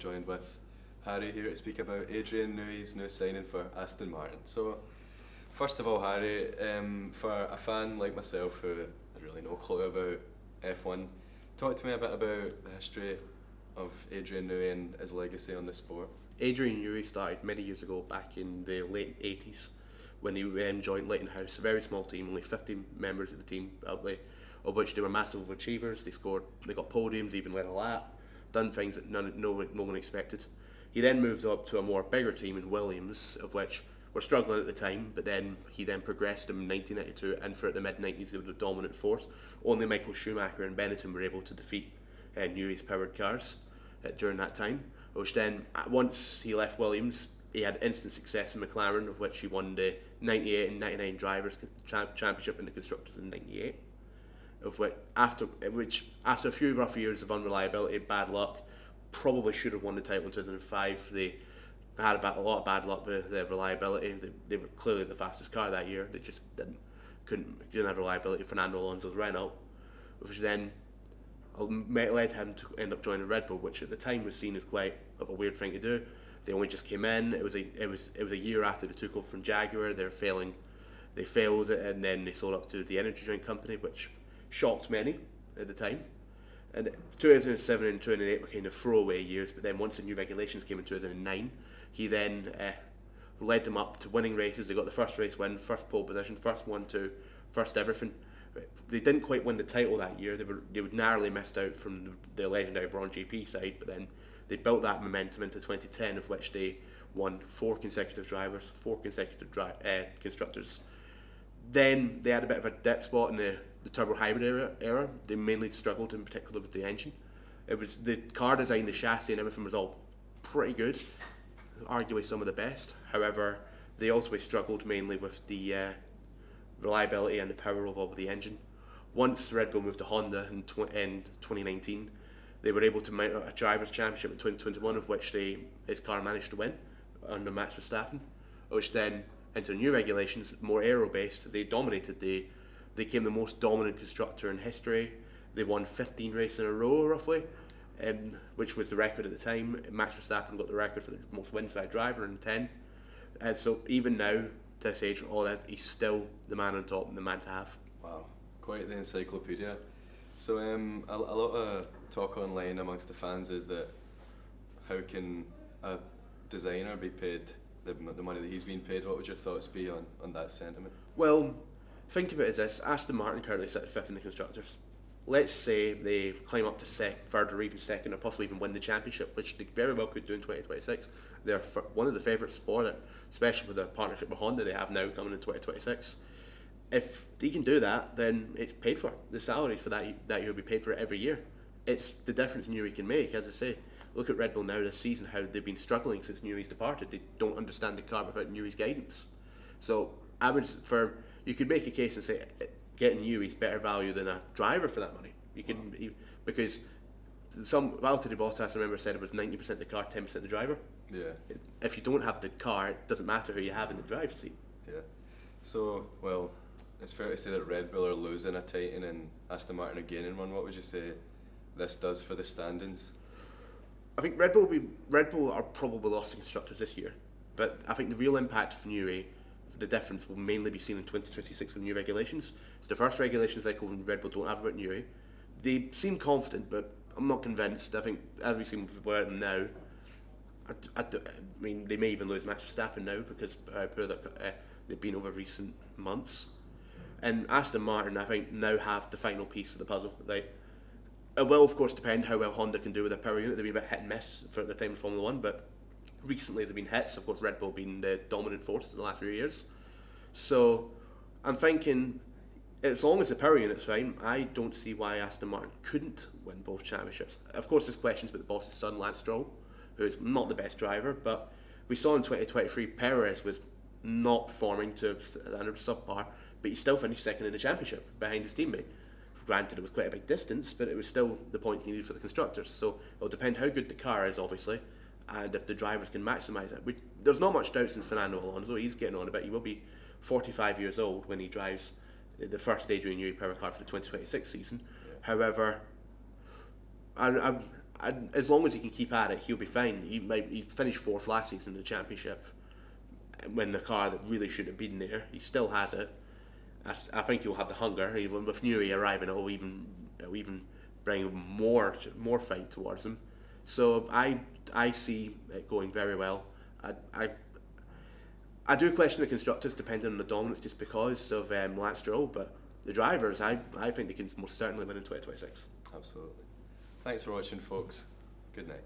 joined with Harry here to speak about Adrian Newey's new signing for Aston Martin. So, first of all, Harry, for a fan like myself who has really no clue about F1, talk to me a bit about the history of Adrian Newey and his legacy on the sport. Adrian Newey started many years ago, back in the late 80s, when he joined Lighthouse, a very small team, only 15 members of the team, probably, of which they were massive achievers. They got podiums, they even led a lap, done things that no one expected. He then moved up to a more bigger team in Williams, of which were struggling at the time, but then he progressed in 1992, and throughout the mid-90s they were the dominant force. Only Michael Schumacher and Benetton were able to defeat Newey's powered cars during that time, which then, once he left Williams, he had instant success in McLaren, of which he won the 98 and 99 Drivers' Championship in the Constructors in 98. After a few rough years of unreliability and bad luck, probably should have won the title in 2005. They had a lot of bad luck with their reliability. They were clearly the fastest car that year. They just didn't have reliability. Fernando Alonso's Renault, which then led him to end up joining Red Bull, which at the time was seen as quite of a weird thing to do. They only just came in. It was a year after they took over from Jaguar. They failed it, and then they sold up to the energy drink company, which shocked many at the time. And 2007 and 2008 were kind of throwaway years, but then once the new regulations came in 2009, he then led them up to winning races. They got the first race win, first pole position, first 1-2, first everything. They didn't quite win the title that year. They were narrowly missed out from the legendary Braun GP side, but then they built that momentum into 2010, of which they won 4 consecutive drivers, 4 consecutive constructors. Then they had a bit of a dip spot in the turbo hybrid era. They mainly struggled, in particular, with the engine. It was the car design, the chassis, and everything was all pretty good, arguably some of the best. However, they also struggled mainly with the reliability and the power of the engine. Once Red Bull moved to Honda in 2019, they were able to mount a Drivers' Championship in 2021, of which his car managed to win under Max Verstappen, which then, into new regulations, more aero-based, they dominated. They became the most dominant constructor in history. They won 15 races in a row, roughly, which was the record at the time. Max Verstappen got the record for the most wins by a driver in 10. And so even now, to this age, all that, he's still the man on top and the man to have. Wow, quite the encyclopedia. So a lot of talk online amongst the fans is that how can a designer be paid the money that he's being paid? What would your thoughts be on that sentiment? Well, think of it as this. Aston Martin currently sits 5th in the Constructors. Let's say they climb up to 3rd or even 2nd, or possibly even win the championship, which they very well could do in 2026. They're one of the favourites for it, especially with the partnership with Honda they have now coming in 2026. If they can do that, then it's paid for. The salaries for that year will be paid for every year. It's the difference Newey can make. As I say, look at Red Bull now this season, how they've been struggling since Newey's departed. They don't understand the car without Newey's guidance. So you could make a case and say getting Newey's better value than a driver for that money. Because Valtteri Bottas, I remember, said it was 90% the car, 10% the driver. Yeah. If you don't have the car, it doesn't matter who you have in the driver's seat. Yeah. So, well, it's fair to say that Red Bull are losing a Titan and Aston Martin are gaining one. What would you say this does for the standings? I think Red Bull are probably lost to constructors this year, but I think the real impact for Newey, the difference will mainly be seen in 2026 with new regulations. It's the first regulation cycle Red Bull don't have about Newey. They seem confident, but I'm not convinced. I think as we seem aware of them now, I mean, they may even lose Max Verstappen now because how poor they've been over recent months. And Aston Martin, I think, now have the final piece of the puzzle. It will, of course, depend how well Honda can do with their power unit. They've been a bit hit and miss for the time of Formula 1, but recently they've been hits. Of course, Red Bull being the dominant force in the last few years. So I'm thinking, as long as the power unit's fine, I don't see why Aston Martin couldn't win both championships. Of course, there's questions about the boss's son, Lance Stroll, who's not the best driver, but we saw in 2023 Perez was not performing to under subpar, but he still finished 2nd in the championship behind his teammate. Granted, it was quite a big distance, but it was still the point needed for the constructors. So it'll depend how good the car is, obviously, and if the drivers can maximise it. There's not much doubts in Fernando Alonso. He's getting on a bit. He will be 45 years old when he drives the first Adrian Newey power car for the 2026 season. Yeah. However, And as long as he can keep at it, he'll be fine. He finished fourth last season in the championship when the car that really should have been there. He still has it. I think he'll have the hunger. Even with Newey arriving, it'll even bring more fight towards him. So I see it going very well. I do question the constructors depending on the dominance just because of Lance Stroll, but the drivers, I think they can most certainly win in 2026. Absolutely. Thanks for watching, folks. Good night.